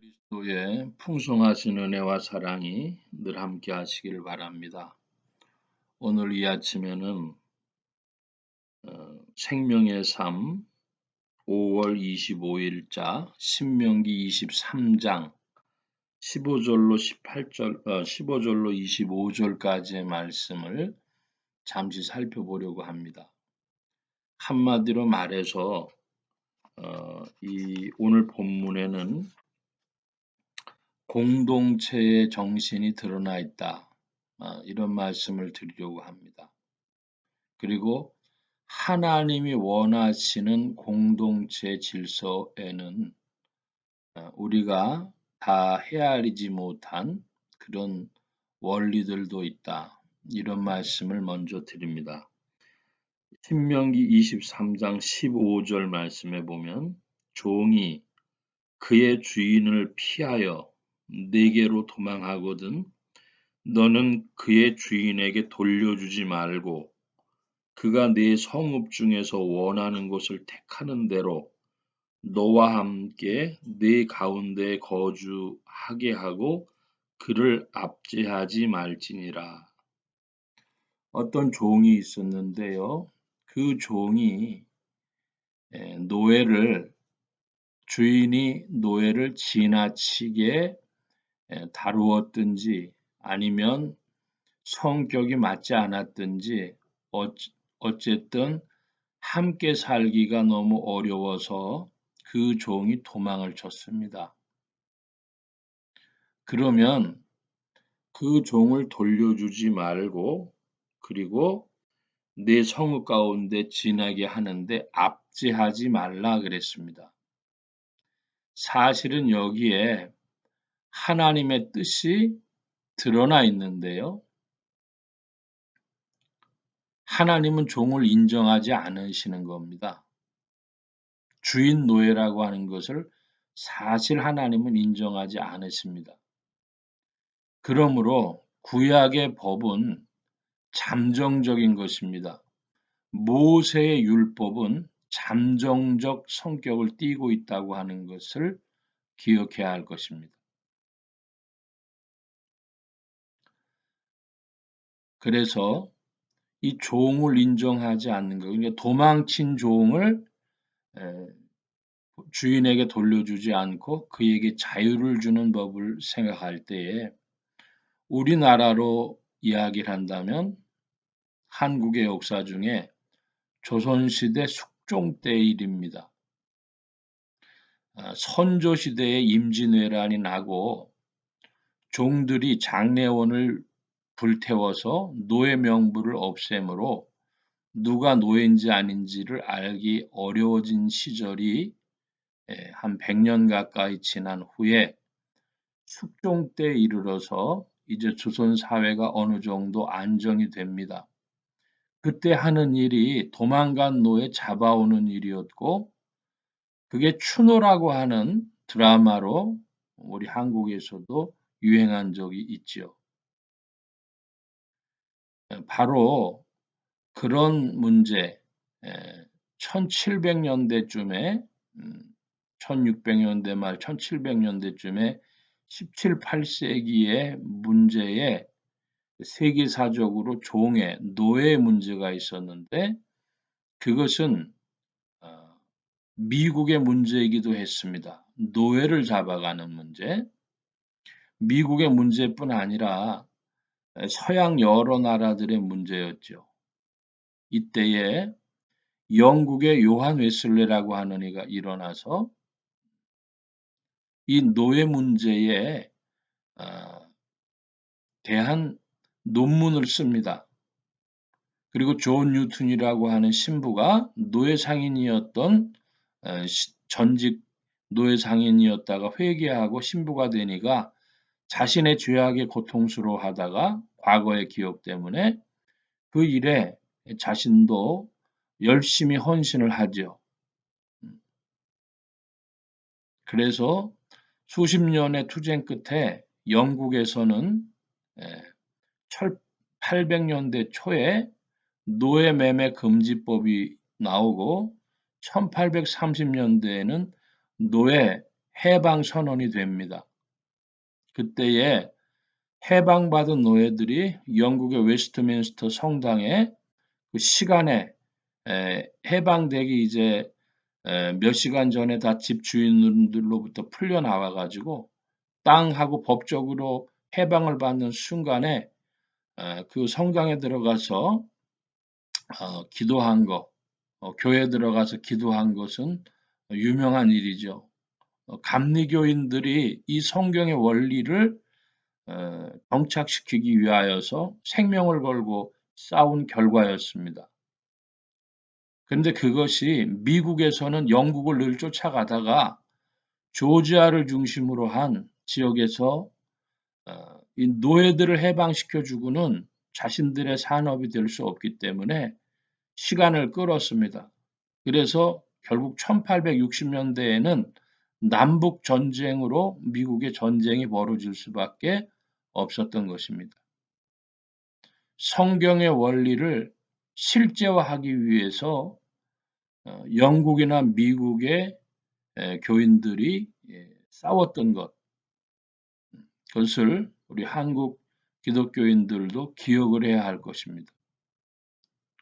그리스도의 풍성하신 은혜와 사랑이 늘 함께 하시길 바랍니다. 오늘 이 아침에는 생명의 삶 5월 25일자 신명기 23장 15절로 15절로 25절까지의 말씀을 잠시 살펴보려고 합니다. 한마디로 말해서 이 오늘 본문에는 공동체의 정신이 드러나 있다. 이런 말씀을 드리려고 합니다. 그리고 하나님이 원하시는 공동체 질서에는 우리가 다 헤아리지 못한 그런 원리들도 있다. 이런 말씀을 먼저 드립니다. 신명기 23장 15절 말씀에 보면 종이 그의 주인을 피하여 네게로 도망하거든 너는 그의 주인에게 돌려주지 말고 그가 네 성읍 중에서 원하는 곳을 택하는 대로 너와 함께 네 가운데 거주하게 하고 그를 압제하지 말지니라. 어떤 종이 있었는데요. 그 종이 주인이 노예를 지나치게 다루었든지 아니면 성격이 맞지 않았든지 어쨌든 함께 살기가 너무 어려워서 그 종이 도망을 쳤습니다. 그러면 그 종을 돌려주지 말고 그리고 내 성읍 가운데 지나게 하는데 압제하지 말라 그랬습니다. 사실은 여기에 하나님의 뜻이 드러나 있는데요. 하나님은 종을 인정하지 않으시는 겁니다. 주인 노예라고 하는 것을 사실 하나님은 인정하지 않으십니다. 그러므로 구약의 법은 잠정적인 것입니다. 모세의 율법은 잠정적 성격을 띠고 있다고 하는 것을 기억해야 할 것입니다. 그래서 이 종을 인정하지 않는 것, 그러니까 도망친 종을 주인에게 돌려주지 않고 그에게 자유를 주는 법을 생각할 때에 우리나라로 이야기를 한다면 한국의 역사 중에 조선시대 숙종 때의 일입니다. 선조시대에 임진왜란이 나고 종들이 장례원을 불태워서 노예 명부를 없애므로 누가 노예인지 아닌지를 알기 어려워진 시절이 한 100년 가까이 지난 후에 숙종 때에 이르러서 이제 조선 사회가 어느 정도 안정이 됩니다. 그때 하는 일이 도망간 노예 잡아오는 일이었고 그게 추노라고 하는 드라마로 우리 한국에서도 유행한 적이 있지요. 바로 그런 문제 1700년대쯤에 1600년대 말 1700년대쯤에 17, 8세기의 문제에 세계사적으로 종의 노예 문제가 있었는데 그것은 미국의 문제이기도 했습니다. 노예를 잡아가는 문제. 미국의 문제뿐 아니라 서양 여러 나라들의 문제였죠. 이때에 영국의 요한 웨슬레라고 하는 이가 일어나서 이 노예 문제에 대한 논문을 씁니다. 그리고 존 뉴튼이라고 하는 신부가 노예 상인이었던 전직 노예 상인이었다가 회개하고 신부가 되니까 자신의 죄악에 고통스러워하다가 과거의 기억 때문에 그 일에 자신도 열심히 헌신을 하죠. 그래서 수십 년의 투쟁 끝에 영국에서는 1800년대 초에 노예 매매 금지법이 나오고 1830년대에는 노예 해방 선언이 됩니다. 그때에 해방받은 노예들이 영국의 웨스트민스터 성당에 그 시간에 해방되기 이제 몇 시간 전에 다 집주인들로부터 풀려나와 가지고 땅하고 법적으로 해방을 받는 순간에 그 성당에 들어가서 기도한 거, 교회 들어가서 기도한 것은 유명한 일이죠. 감리교인들이 이 성경의 원리를 정착시키기 위하여서 생명을 걸고 싸운 결과였습니다. 그런데 그것이 미국에서는 영국을 늘 쫓아가다가 조지아를 중심으로 한 지역에서 이 노예들을 해방시켜 주고는 자신들의 산업이 될 수 없기 때문에 시간을 끌었습니다. 그래서 결국 1860년대에는 남북 전쟁으로 미국의 전쟁이 벌어질 수밖에 없었던 것입니다. 성경의 원리를 실제화하기 위해서 영국이나 미국의 교인들이 싸웠던 것, 그것을 우리 한국 기독교인들도 기억을 해야 할 것입니다.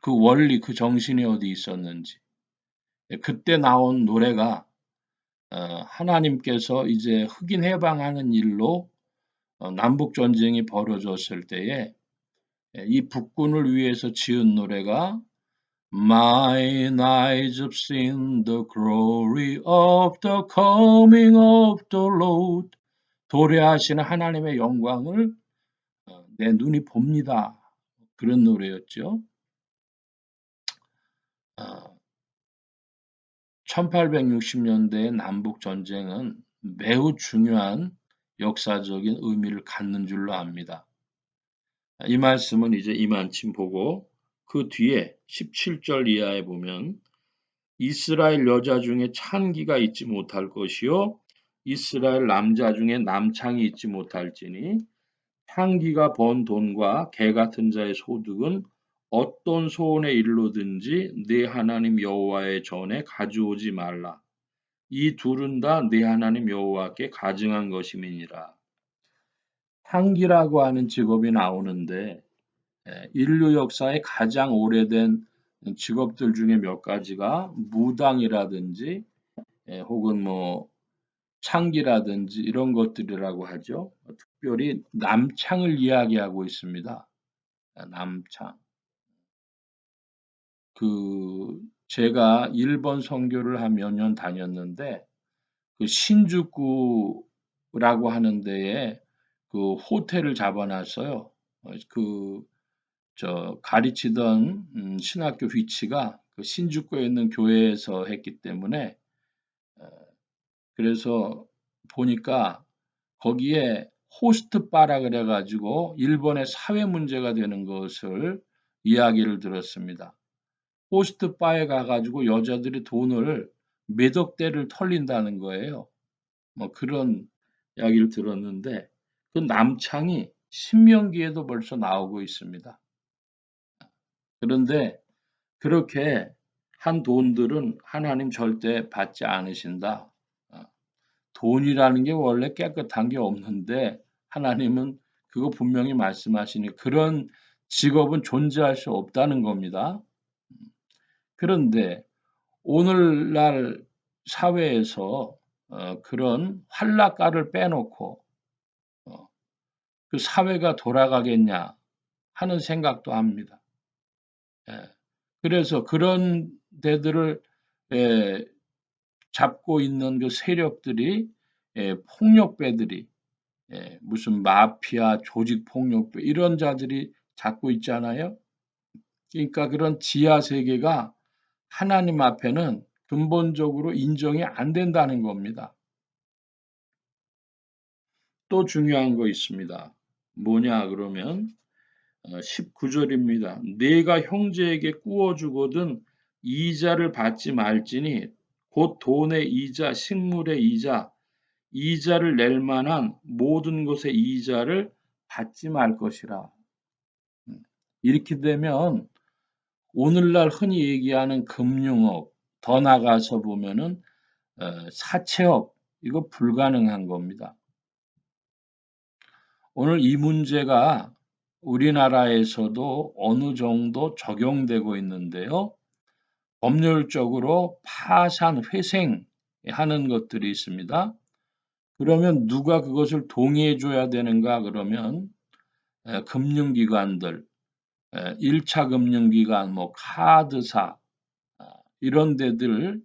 그 원리, 그 정신이 어디 있었는지. 그때 나온 노래가 하나님께서 이제 흑인 해방하는 일로 남북 전쟁이 벌어졌을 때에 이 북군을 위해서 지은 노래가 Mine eyes have seen the glory of the coming of the Lord. 도래하시는 하나님의 영광을 내 눈이 봅니다. 그런 노래였죠. 1860년대의 남북 전쟁은 매우 중요한 역사적인 의미를 갖는 줄로 압니다. 이 말씀은 이제 이만침 보고 그 뒤에 17절 이하에 보면 이스라엘 여자 중에 찬기가 있지 못할 것이요 이스라엘 남자 중에 남창이 있지 못할지니 창기가 번 돈과 개 같은 자의 소득은 어떤 소원의 일로든지 네 하나님 여호와의 전에 가져오지 말라. 이 둘은 다 네 하나님 여호와께 가증한 것임이니라. 창기라고 하는 직업이 나오는데 인류 역사의 가장 오래된 직업들 중에 몇 가지가 무당이라든지 혹은 뭐 창기라든지 이런 것들이라고 하죠. 특별히 남창을 이야기하고 있습니다. 남창. 제가 일본 선교를 한 몇 년 다녔는데 그 신주쿠라고 하는 데에 그 호텔을 잡아놨어요. 가르치던 신학교 위치가 그 신주쿠에 있는 교회에서 했기 때문에 그래서 보니까 거기에 호스트 바라 그래 가지고 일본의 사회 문제가 되는 것을 이야기를 들었습니다. 호스트 바에 가 가지고 여자들이 돈을 몇 억대를 털린다는 거예요. 뭐 그런 이야기를 들었는데 그 남창이 신명기에도 벌써 나오고 있습니다. 그런데 그렇게 한 돈들은 하나님 절대 받지 않으신다. 돈이라는 게 원래 깨끗한 게 없는데 하나님은 그거 분명히 말씀하시니 그런 직업은 존재할 수 없다는 겁니다. 그런데 오늘날 사회에서 그런 환락가를 빼놓고 그 사회가 돌아가겠냐 하는 생각도 합니다. 그래서 그런 데들을 잡고 있는 그 세력들이 폭력배들이 무슨 마피아, 조직 폭력배 이런 자들이 잡고 있잖아요. 그러니까 그런 지하 세계가 하나님 앞에는 근본적으로 인정이 안 된다는 겁니다. 또 중요한 거 있습니다. 뭐냐 그러면 19절입니다. 내가 형제에게 꾸어 주거든 이자를 받지 말지니 곧 돈의 이자, 식물의 이자, 이자를 낼 만한 모든 것의 이자를 받지 말 것이라. 이렇게 되면 오늘날 흔히 얘기하는 금융업, 더 나가서 보면은 사채업 이거 불가능한 겁니다. 오늘 이 문제가 우리나라에서도 어느 정도 적용되고 있는데요. 법률적으로 파산, 회생하는 것들이 있습니다. 그러면 누가 그것을 동의해 줘야 되는가 그러면 금융기관들, 1차 금융기관, 뭐 카드사 이런 데들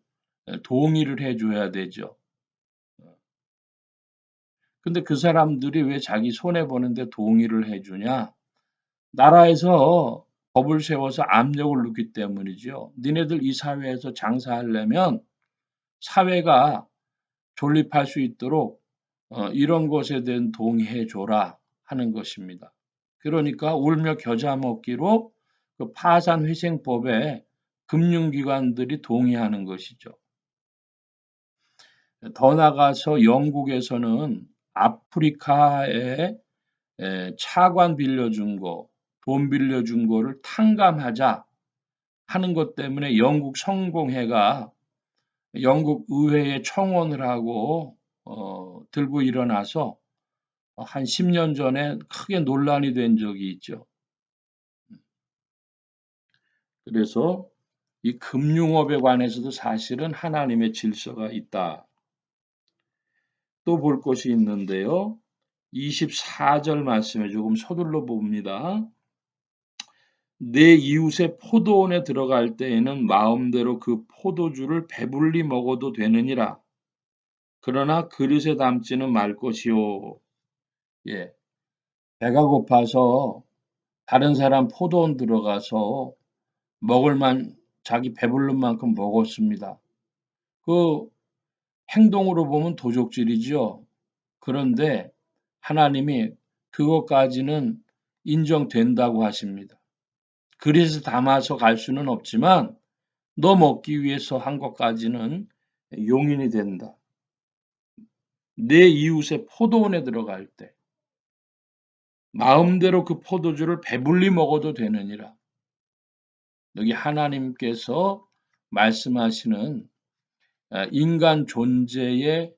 동의를 해 줘야 되죠. 근데 그 사람들이 왜 자기 손해 보는데 동의를 해 주냐? 나라에서 법을 세워서 압력을 넣기 때문이죠. 니네들 이 사회에서 장사하려면 사회가 존립할 수 있도록 이런 것에 대한 동의해 줘라 하는 것입니다. 그러니까 울며 겨자 먹기로 그 파산회생법에 금융기관들이 동의하는 것이죠. 더 나아가서 영국에서는 아프리카에 차관 빌려준 거, 돈 빌려준 거를 탕감하자 하는 것 때문에 영국 성공회가 영국 의회에 청원을 하고 들고 일어나서 한 10년 전에 크게 논란이 된 적이 있죠. 그래서 이 금융업에 관해서도 사실은 하나님의 질서가 있다. 또 볼 것이 있는데요. 24절 말씀에 조금 서둘러 봅니다. 내 이웃의 포도원에 들어갈 때에는 마음대로 그 포도주를 배불리 먹어도 되느니라. 그러나 그릇에 담지는 말 것이요. 예. 배가 고파서 다른 사람 포도원 들어가서 자기 배부른 만큼 먹었습니다. 그 행동으로 보면 도적질이죠. 그런데 하나님이 그것까지는 인정된다고 하십니다. 그릇에 담아서 갈 수는 없지만 너 먹기 위해서 한 것까지는 용인이 된다. 내 이웃의 포도원에 들어갈 때 마음대로 그 포도주를 배불리 먹어도 되느니라. 여기 하나님께서 말씀하시는 인간 존재의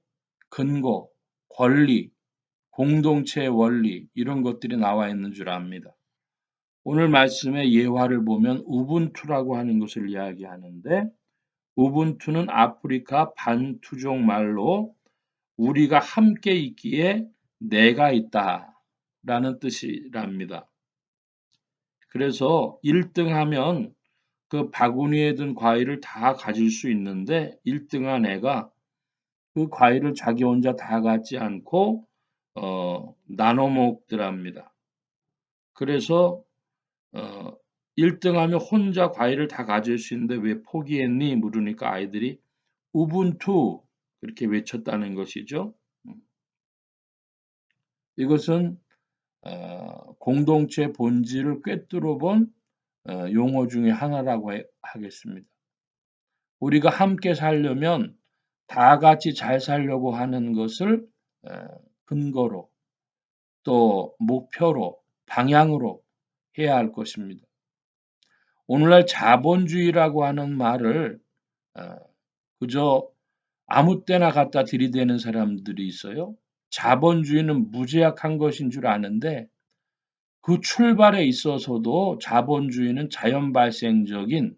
근거, 권리, 공동체의 원리 이런 것들이 나와 있는 줄 압니다. 오늘 말씀의 예화를 보면 우분투라고 하는 것을 이야기하는데 우분투는 아프리카 반투족 말로 우리가 함께 있기에 내가 있다라는 뜻이랍니다. 그래서 1등 하면 그 바구니에 든 과일을 다 가질 수 있는데 1등한 애가 그 과일을 자기 혼자 다 갖지 않고 나눠 먹더랍니다. 그래서 어 1등 하면 혼자 과일을 다 가질 수 있는데 "왜 포기했니?" 물으니까 아이들이 우분투 그렇게 외쳤다는 것이죠. 이것은 공동체 본질을 꿰뚫어 본 용어 중에 하나라고 하겠습니다. 우리가 함께 살려면 다 같이 잘 살려고 하는 것을 근거로 또 목표로 방향으로 해야 할 것입니다. 오늘날 자본주의라고 하는 말을 어, 그저 아무 때나 갖다 들이대는 사람들이 있어요. 자본주의는 무제약한 것인 줄 아는데 그 출발에 있어서도 자본주의는 자연 발생적인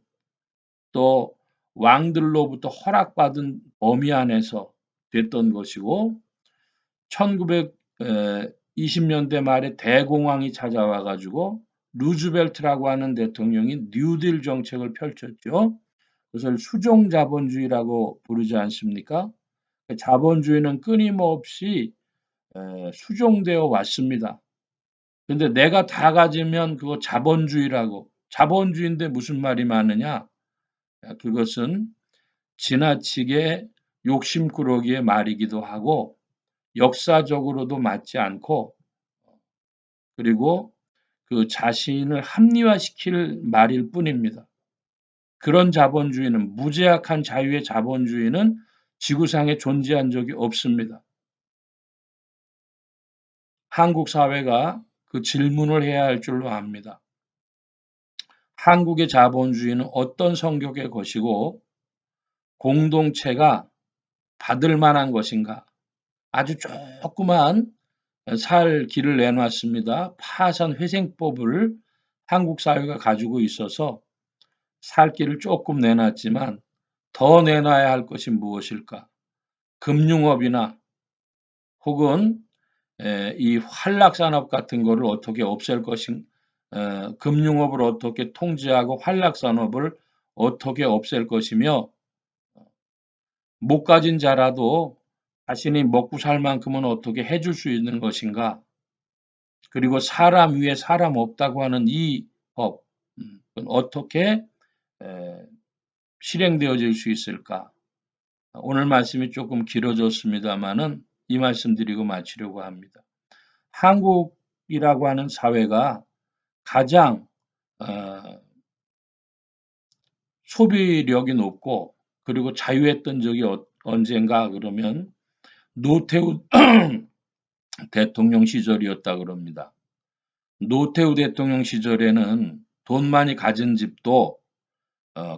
또 왕들로부터 허락받은 범위 안에서 됐던 것이고 1920년대 말에 대공황이 찾아와 가지고 루즈벨트라고 하는 대통령이 뉴딜 정책을 펼쳤죠. 그것을 수종 자본주의라고 부르지 않습니까? 자본주의는 끊임없이 수종되어 왔습니다. 근데 내가 다 가지면 그거 자본주의라고. 자본주의인데 무슨 말이 많으냐? 그것은 지나치게 욕심꾸러기의 말이기도 하고 역사적으로도 맞지 않고 그리고 그 자신을 합리화시킬 말일 뿐입니다. 그런 자본주의는 무제약한 자유의 자본주의는 지구상에 존재한 적이 없습니다. 한국 사회가 그 질문을 해야 할 줄로 압니다. 한국의 자본주의는 어떤 성격의 것이고 공동체가 받을 만한 것인가? 아주 조그만 살 길을 내놨습니다. 파산 회생법을 한국 사회가 가지고 있어서 살 길을 조금 내놨지만 더 내놔야 할 것이 무엇일까? 금융업이나 혹은 이 환락산업 같은 거를 어떻게 없앨 것인 금융업을 어떻게 통제하고 환락산업을 어떻게 없앨 것이며 못 가진 자라도 자신이 먹고 살 만큼은 어떻게 해줄 수 있는 것인가? 그리고 사람 위에 사람 없다고 하는 이 법, 그건 어떻게 에, 실행되어질 수 있을까? 오늘 말씀이 조금 길어졌습니다마는 이 말씀 드리고 마치려고 합니다. 한국이라고 하는 사회가 가장 어, 소비력이 높고 그리고 자유했던 적이 언젠가 그러면 노태우 대통령 시절이었다 그럽니다. 노태우 대통령 시절에는 돈 많이 가진 집도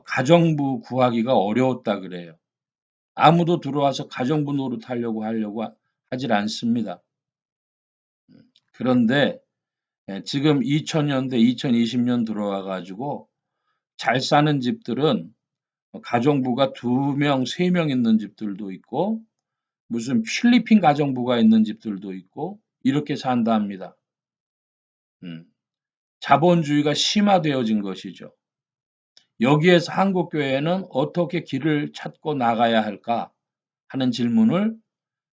가정부 구하기가 어려웠다 그래요. 아무도 들어와서 가정부 노릇하려고 하질 않습니다. 그런데 지금 2000년대, 2020년 들어와 가지고 잘 사는 집들은 가정부가 2명, 3명 있는 집들도 있고 무슨 필리핀 가정부가 있는 집들도 있고 이렇게 산답니다. 음, 자본주의가 심화되어진 것이죠. 여기에서 한국 교회는 어떻게 길을 찾고 나가야 할까 하는 질문을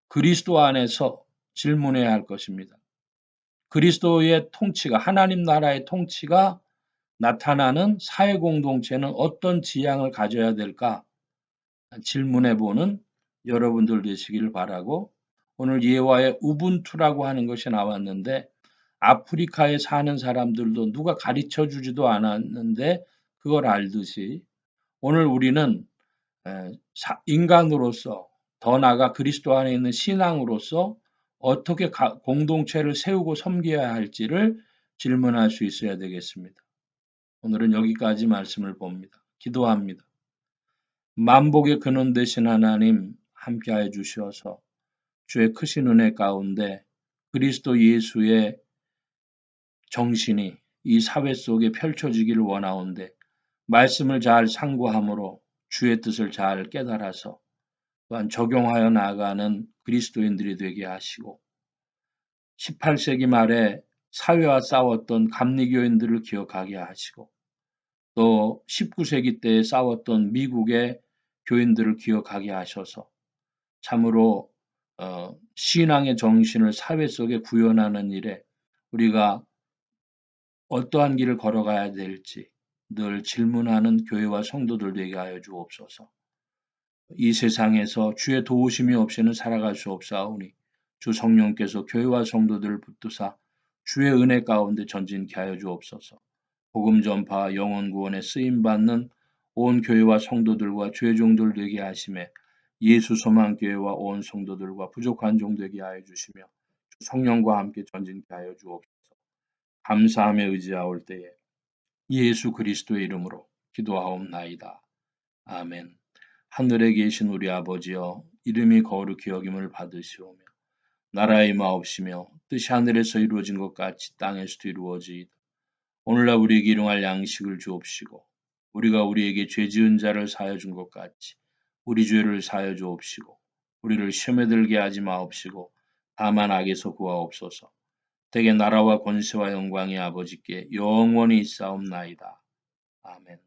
그리스도 안에서 질문해야 할 것입니다. 그리스도의 통치가 하나님 나라의 통치가 나타나는 사회 공동체는 어떤 지향을 가져야 될까 질문해 보는 여러분들 되시기를 바라고 오늘 예화에 우분투라고 하는 것이 나왔는데 아프리카에 사는 사람들도 누가 가르쳐 주지도 않았는데 그걸 알듯이 오늘 우리는 인간으로서 더 나아가 그리스도 안에 있는 신앙으로서 어떻게 공동체를 세우고 섬겨야 할지를 질문할 수 있어야 되겠습니다. 오늘은 여기까지 말씀을 봅니다. 기도합니다. 만복의 근원 되신 하나님 함께하여 주셔서 주의 크신 은혜 가운데 그리스도 예수의 정신이 이 사회 속에 펼쳐지기를 원하온데 말씀을 잘 상고함으로 주의 뜻을 잘 깨달아서 또한 적용하여 나아가는 그리스도인들이 되게 하시고 18세기 말에 사회와 싸웠던 감리교인들을 기억하게 하시고 또 19세기 때에 싸웠던 미국의 교인들을 기억하게 하셔서 참으로 신앙의 정신을 사회 속에 구현하는 일에 우리가 어떠한 길을 걸어가야 될지 늘 질문하는 교회와 성도들 되게 하여 주옵소서. 이 세상에서 주의 도우심이 없이는 살아갈 수 없사오니 주 성령께서 교회와 성도들을 붙드사 주의 은혜 가운데 전진케 하여 주옵소서. 복음 전파 영혼 구원에 쓰임 받는 온 교회와 성도들과 주의 종들 되게 하심에 예수 소망 교회와 온 성도들과 부족한 종 되게 하여 주시며 주 성령과 함께 전진케 하여 주옵소서. 감사함에 의지하올 때에 예수 그리스도의 이름으로 기도하옵나이다. 아멘. 하늘에 계신 우리 아버지여 이름이 거룩히 여김을 받으시오며 나라의 마옵시며 뜻이 하늘에서 이루어진 것 같이 땅에서도 이루어지이다. 오늘날 우리에게 일용할 양식을 주옵시고 우리가 우리에게 죄 지은 자를 사하여 준 것 같이 우리 죄를 사하여 주옵시고 우리를 시험에 들게 하지 마옵시고 다만 악에서 구하옵소서. 대개 나라와 권세와 영광이 아버지께 영원히 있사옵나이다. 아멘.